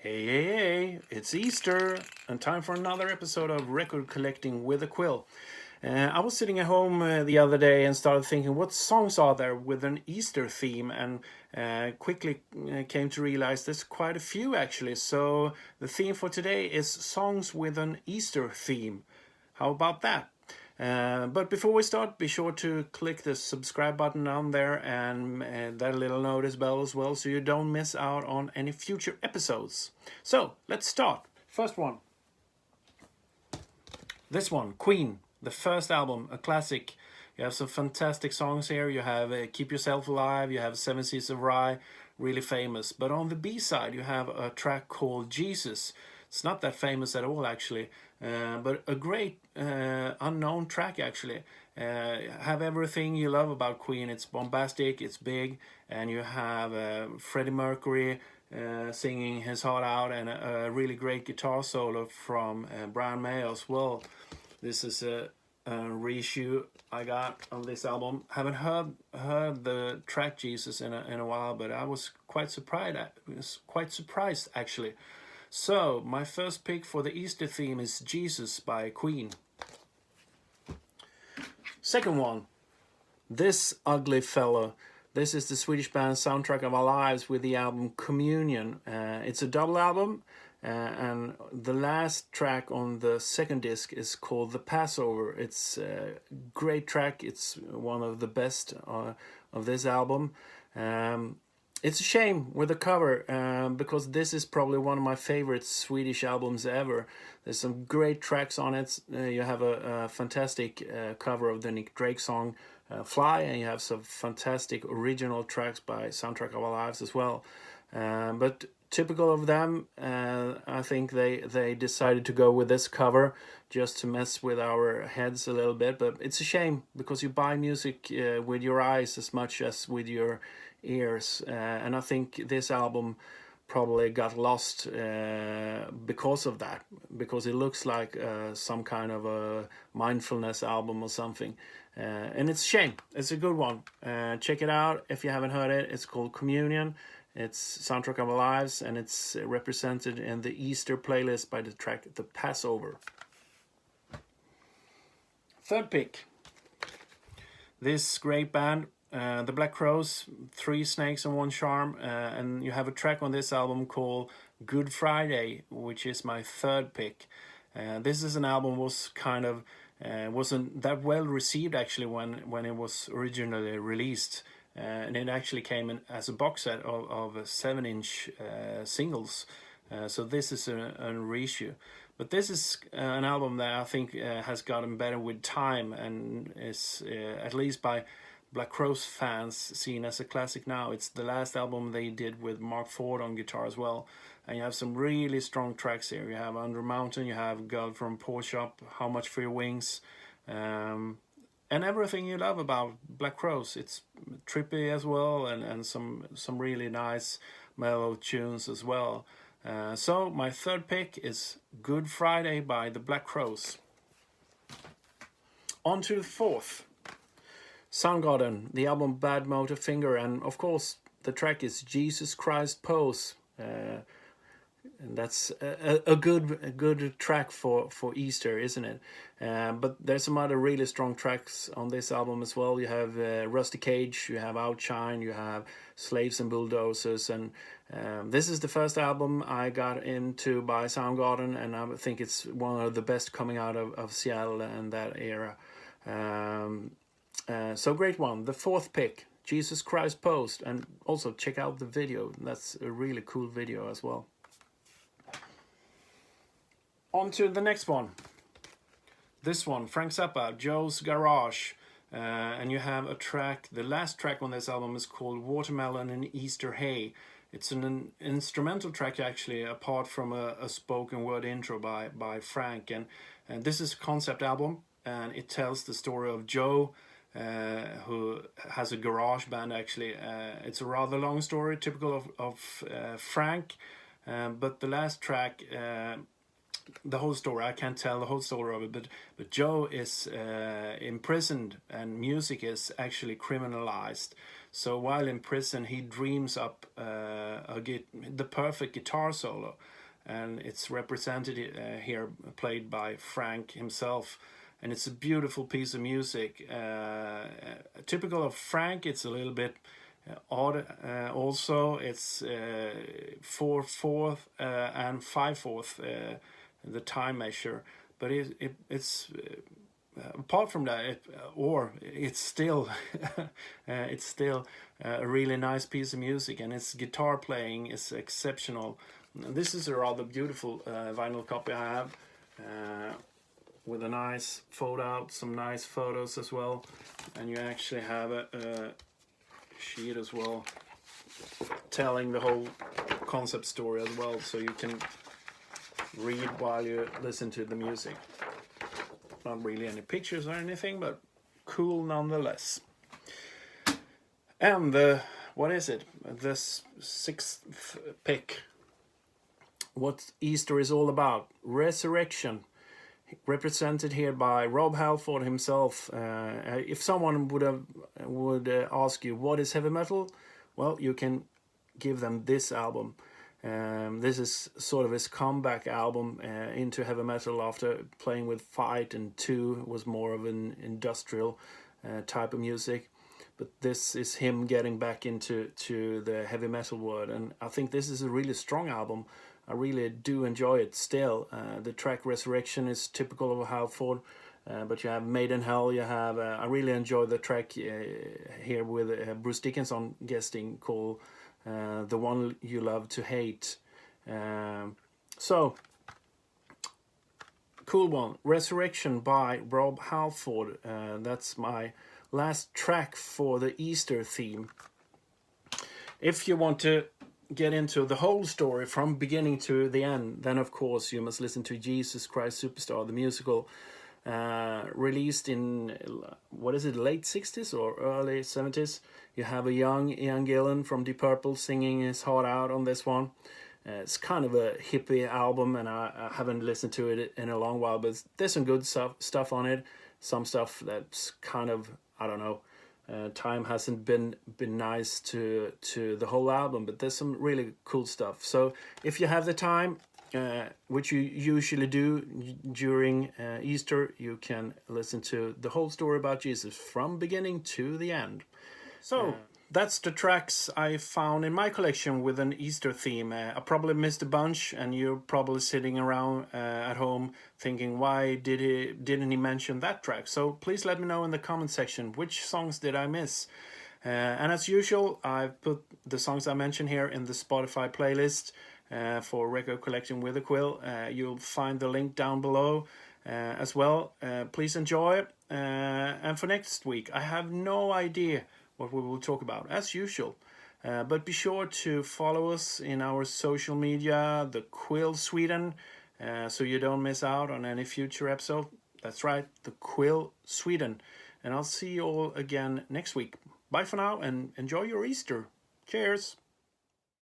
Hey, it's Easter and time for another episode of Record Collecting with a Quill. I was sitting at home the other day and started thinking, what songs are there with an Easter theme? And quickly came to realize there's quite a few actually. So the theme for today is songs with an Easter theme. How about that? But before we start, be sure to click the subscribe button down there and that little notice bell as well so you don't miss out on any future episodes. So, let's start. First one. This one, Queen, the first album, a classic. You have some fantastic songs here. You have Keep Yourself Alive, you have Seven Seas of Rye, really famous. But on the B-side, you have a track called Jesus. It's not that famous at all, actually, but a great unknown track, actually. Have everything you love about Queen. It's bombastic, it's big, and you have Freddie Mercury singing his heart out, and a really great guitar solo from Brian May as well. This is a reissue I got of this album. Haven't heard the track Jesus in a while, but I was quite surprised actually. So my first pick for the Easter theme is Jesus by Queen. Second one, This Ugly Fellow. This is the Swedish band Soundtrack of Our Lives with the album Communion. It's a double album, and the last track on the second disc is called The Passover. It's a great track. It's one of the best of this album. It's a shame with the cover because this is probably one of my favorite Swedish albums ever. There's some great tracks on it. You have a fantastic cover of the Nick Drake song Fly, and you have some fantastic original tracks by Soundtrack of Our Lives as well. But typical of them, I think they decided to go with this cover just to mess with our heads a little bit. But it's a shame because you buy music with your eyes as much as with your ears, and I think this album probably got lost because of that, because it looks like some kind of a mindfulness album or something, and it's a shame. It's a good one. Check it out if you haven't heard it. It's called Communion. It's Soundtrack of Our Lives, and it's represented in the Easter playlist by the track The Passover. Third pick, this great band, the Black Crowes, Three Snakes and One Charm, and you have a track on this album called Good Friday, which is my third pick. This is an album was kind of wasn't that well received actually when it was originally released, and it actually came in as a box set of 7-inch singles. So this is a reissue. But this is an album that I think has gotten better with time and is, at least by Black Crowes fans, seen as a classic now. It's the last album they did with Mark Ford on guitar as well. And you have some really strong tracks here. You have Under Mountain, you have Girl from Pawn Shop, How Much for Your Wings, and everything you love about Black Crowes. It's trippy as well, and some really nice mellow tunes as well. So my third pick is Good Friday by the Black Crowes. On to the fourth, Soundgarden, the album Bad Motor Finger, and of course the track is Jesus Christ Pose. And that's a good track for Easter, isn't it? But there's some other really strong tracks on this album as well. You have Rusty Cage, you have Outshine, you have Slaves and Bulldozers, and this is the first album I got into by Soundgarden, and I think it's one of the best coming out of Seattle and that era. So great one. The fourth pick, Jesus Christ Post, and also check out the video. That's a really cool video as well. On to the next one. This one, Frank Zappa, Joe's Garage. And you have a track, the last track on this album is called Watermelon and Easter Hay. It's an instrumental track actually, apart from a spoken word intro by Frank. And this is a concept album, and it tells the story of Joe, who has a garage band actually. It's a rather long story, typical of Frank. But the last track, the whole story, I can't tell the whole story of it, but Joe is imprisoned and music is actually criminalized. So while in prison, he dreams up the perfect guitar solo, and it's represented here, played by Frank himself. And it's a beautiful piece of music. Typical of Frank, it's a little bit odd. Also, it's 4/4 and 5/4 the time measure, but it's apart from that, it's still a really nice piece of music, and its guitar playing is exceptional. This is a rather beautiful vinyl copy I have, with a nice fold out, some nice photos as well, and you actually have a sheet as well telling the whole concept story as well, so you can read while you listen to the music. Not really any pictures or anything, but cool nonetheless. And what is it? The sixth pick. What Easter is all about. Resurrection. Represented here by Rob Halford himself. If someone would ask you what is heavy metal, well, you can give them this album. This is sort of his comeback album into heavy metal after playing with Fight, and 2 was more of an industrial type of music. But this is him getting back into the heavy metal world, and I think this is a really strong album. I really do enjoy it still. The track Resurrection is typical of Halford, but you have Made in Hell, you have... I really enjoy the track here with Bruce Dickinson guesting, called The One You Love to Hate. So, cool one. Resurrection by Rob Halford. That's my last track for the Easter theme. If you want to get into the whole story from beginning to the end, then of course you must listen to Jesus Christ Superstar, the musical, released in, what is it, late 60s or early 70s. You have a young Ian Gillan from Deep Purple singing his heart out on this one. It's kind of a hippie album, and I haven't listened to it in a long while, but there's some good stuff on it. Some stuff that's kind of, I don't know, time hasn't been nice to the whole album, but there's some really cool stuff. So if you have the time, which you usually do during Easter, you can listen to the whole story about Jesus from beginning to the end. So that's the tracks I found in my collection with an Easter theme. I probably missed a bunch, and you're probably sitting around at home thinking, why didn't he mention that track? So please let me know in the comment section, which songs did I miss? And as usual, I've put the songs I mentioned here in the Spotify playlist for Record Collection with a Quill. You'll find the link down below as well. Please enjoy it. And for next week, I have no idea what we will talk about, as usual. But be sure to follow us in our social media, the QUILL Sweden, so you don't miss out on any future episode. That's right, the QUILL Sweden. And I'll see you all again next week. Bye for now, and enjoy your Easter. Cheers!